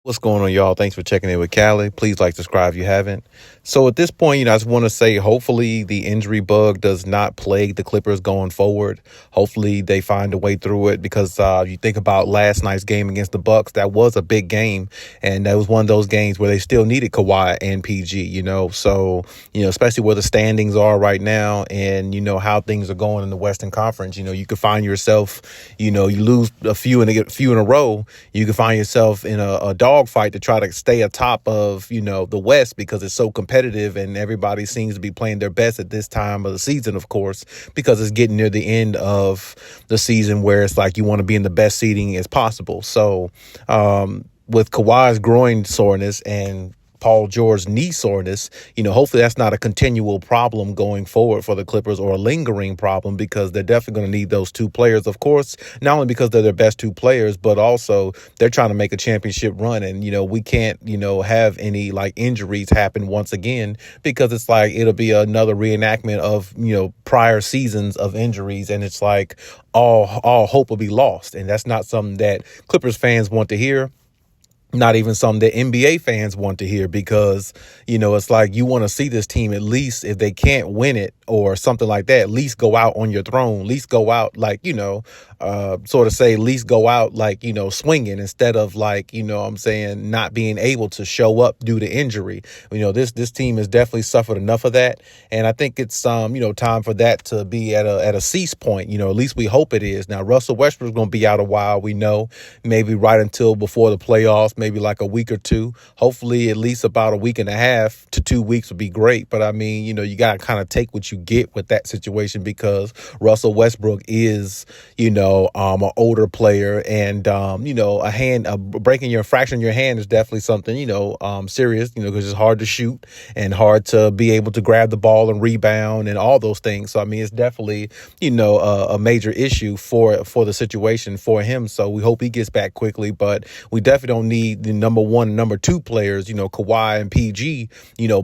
What's going on, y'all? Thanks for checking in with Callie. Please subscribe if you haven't. So at this point, I just want to say, hopefully the injury bug does not plague the Clippers going forward. Hopefully they find a way through it because you think about last night's game against the Bucks, that was a big game. And that was one of those games where they still needed Kawhi and PG, So, especially where the standings are right now and, how things are going in the Western Conference, you could find yourself, you lose a few in a row. You could find yourself in a dog fight to try to stay atop of, the West because it's so competitive and everybody seems to be playing their best at this time of the season, of course, because it's getting near the end of the season where it's like you want to be in the best seeding as possible. So with Kawhi's groin soreness and Paul George's knee soreness, hopefully that's not a continual problem going forward for the Clippers or a lingering problem because they're definitely going to need those two players, of course, not only because they're their best two players, but also they're trying to make a championship run. And, we can't, have any injuries happen once again because it's like it'll be another reenactment of, prior seasons of injuries. And it's like all hope will be lost. And that's not something that Clippers fans want to hear. Not even something that NBA fans want to hear because, it's like you want to see this team, at least if they can't win it or something like that, at least go out on your throne, at least go out at least go out swinging instead of not being able to show up due to injury. This team has definitely suffered enough of that. And I think it's, time for that to be at a cease point. At least we hope it is. Now, Russell Westbrook's going to be out a while. We know maybe right until before the playoffs, maybe like a week or two, hopefully at least about a week and a half to 2 weeks would be great. But you got to kind of take what you get with that situation because Russell Westbrook is, an older player and, fracturing your hand is definitely something, serious, because it's hard to shoot and hard to be able to grab the ball and rebound and all those things. So, it's definitely, a major issue for the situation for him. So we hope he gets back quickly, but we definitely don't need the number one and number two players, Kawhi and PG,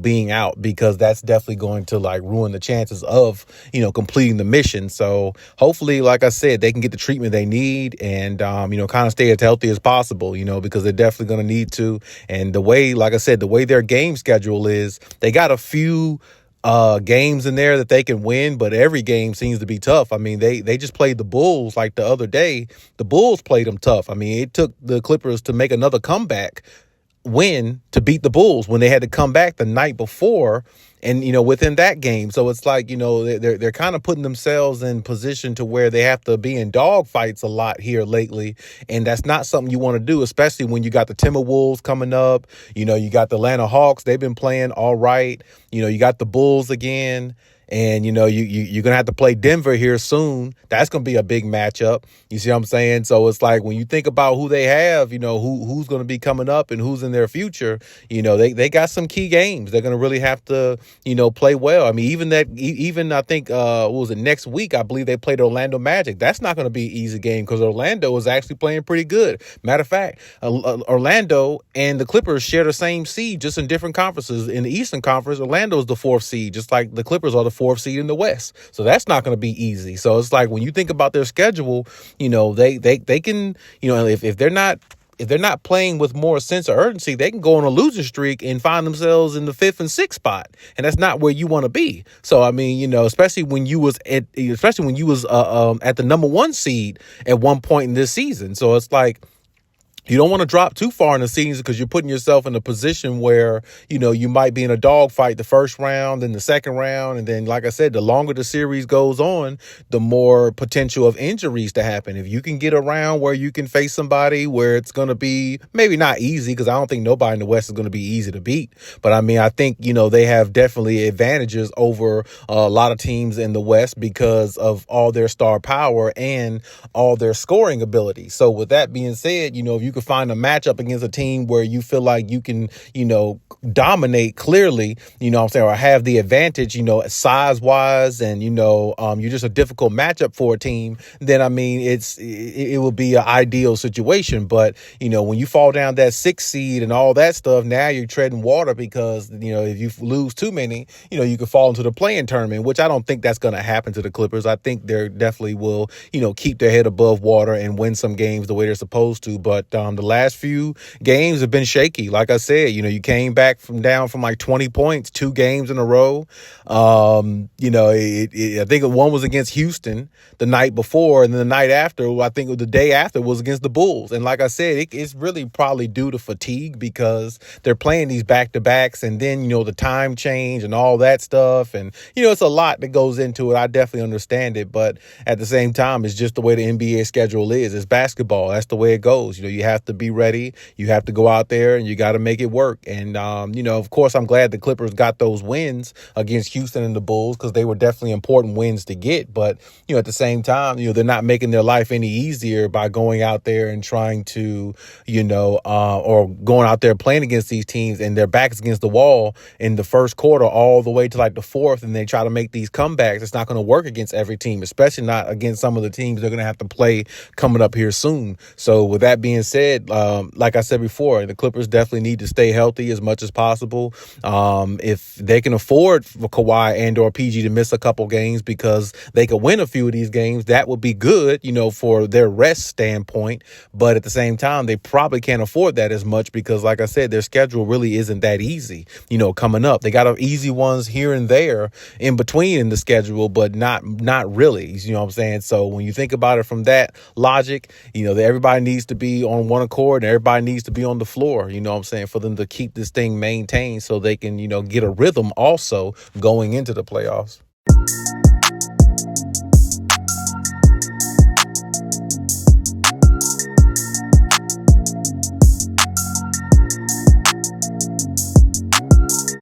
being out because that's definitely going to ruin the chances of, completing the mission. So hopefully, like I said, they can get the treatment they need and, kind of stay as healthy as possible, because they're definitely going to need to. And the way, like I said, the way their game schedule is, they got a few games in there that they can win, but every game seems to be tough. They just played the Bulls the other day. The Bulls played them tough. It took the Clippers to make another comeback win to beat the Bulls when they had to come back the night before and, within that game. So it's they're kind of putting themselves in position to where they have to be in dog fights a lot here lately. And that's not something you want to do, especially when you got the Timberwolves coming up. You got the Atlanta Hawks. They've been playing all right. You got the Bulls again. And, you're going to have to play Denver here soon. That's going to be a big matchup. You see what I'm saying? So it's when you think about who they have, who's going to be coming up and who's in their future, they got some key games. They're going to really have to, play well. Even I think, what was it, next week, I believe they played Orlando Magic. That's not going to be an easy game because Orlando is actually playing pretty good. Matter of fact, Orlando and the Clippers share the same seed, just in different conferences. In the Eastern Conference, Orlando is the fourth seed, just like the Clippers are the fourth seed in the West. So that's not going to be easy. So it's when you think about their schedule, they can, if they're not playing with more sense of urgency, they can go on a losing streak and find themselves in the 5th and 6th spot. And that's not where you want to be. So, especially when you was at the number one seed at one point in this season. So it's you don't want to drop too far in the season because you're putting yourself in a position where, you might be in a dogfight the first round and the second round. And then, like I said, the longer the series goes on, the more potential of injuries to happen. If you can get around where you can face somebody where it's going to be maybe not easy, because I don't think nobody in the West is going to be easy to beat. But I think, they have definitely advantages over a lot of teams in the West because of all their star power and all their scoring ability. So with that being said, if you could find a matchup against a team where you feel like you can, dominate clearly, or have the advantage, size wise, and, you're just a difficult matchup for a team, then, it will be an ideal situation. But, when you fall down that 6th seed and all that stuff, now you're treading water because, if you lose too many, you could fall into the play-in tournament, which I don't think that's going to happen to the Clippers. I think they definitely will, keep their head above water and win some games the way they're supposed to. But, The last few games have been shaky. Like I said, you came back from down from like 20 points, 2 games in a row. I think one was against Houston the night before, and then the night after, I think the day after, was against the Bulls. And like I said, it's really probably due to fatigue because they're playing these back-to-backs, and then, the time change and all that stuff. And, it's a lot that goes into it. I definitely understand it. But at the same time, it's just the way the NBA schedule is. It's basketball. That's the way it goes. You have to be ready. You have to go out there and you got to make it work. And, of course, I'm glad the Clippers got those wins against Houston and the Bulls because they were definitely important wins to get. But, at the same time, they're not making their life any easier by going out there and trying to, or going out there playing against these teams and their backs against the wall in the first quarter all the way to like the fourth, and they try to make these comebacks. It's not going to work against every team, especially not against some of the teams they're going to have to play coming up here soon. So with that being said, like I said before, the Clippers definitely need to stay healthy as much as possible. If they can afford for Kawhi and or PG to miss a couple games because they could win a few of these games, that would be good, for their rest standpoint. But at the same time, they probably can't afford that as much because, like I said, their schedule really isn't that easy, coming up. They got easy ones here and there in between in the schedule, but not really, you know what I'm saying? So when you think about it from that logic, that everybody needs to be on one accord and everybody needs to be on the floor, you know what I'm saying, for them to keep this thing maintained so they can, get a rhythm also going into the playoffs.